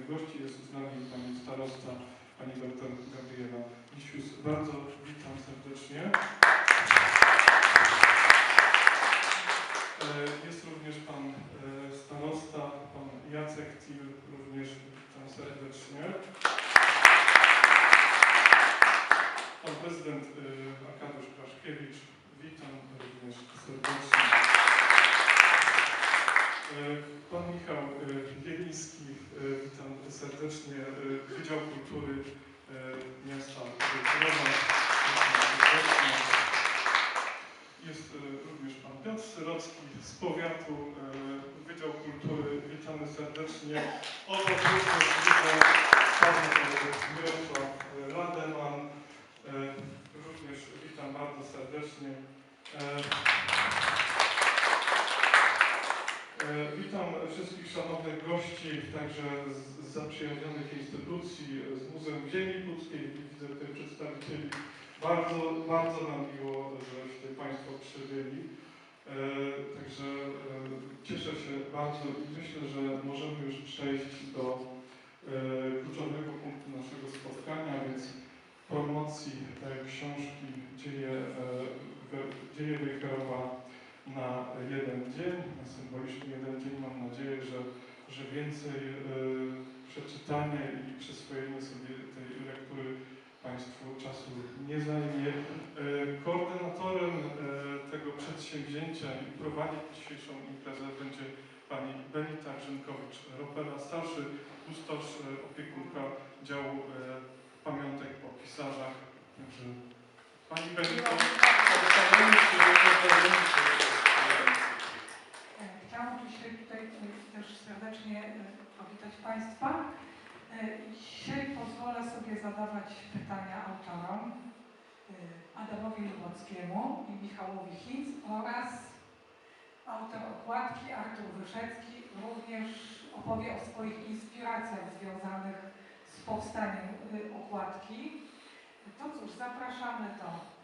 gości. Jest z nami pani starosta, pani doktor Gabriela Lisius. Bardzo witam serdecznie. Jest również pan starosta, pan Jacek Til, również witam serdecznie. Pan prezydent Arkadiusz Kraszkiewicz, witam również serdecznie. Pan Michał Bieliński, witam serdecznie. Wydział Kultury Miasta Wrocławia. Jest również pan Piotr Syrocki z powiatu, Wydział Kultury, witamy serdecznie. Obok również witam pan Mirosław Lademan, również witam bardzo serdecznie. Witam wszystkich szanownych gości, także z zaprzyjaźnionych instytucji, z Muzeum Ziemi Ludzkiej, widzę tutaj przedstawicieli. Bardzo nam miło, żeście Państwo przybyli. Także cieszę się bardzo i myślę, że możemy już przejść do kluczowego punktu naszego spotkania, więc promocji książki Dzieje Wejherowa na jeden dzień, na symboliczny jeden dzień. Mam nadzieję, że więcej przeczytania i przyswojenia sobie tej lektury Państwu czasu nie zajmie. Koordynatorem tego przedsięwzięcia i prowadzić dzisiejszą imprezę będzie pani Benita Grzynkowicz-Ropera, starszy kustosz, opiekunka działu pamiątek po pisarzach. Także pani Benito, Chciałam oczywiście tutaj też serdecznie powitać Państwa. Dzisiaj pozwolę sobie zadawać pytania autorom, Adamowi Lubockiemu i Michałowi Hinz oraz autor okładki Artur Wyszecki również opowie o swoich inspiracjach związanych z powstaniem okładki. To cóż, zapraszamy do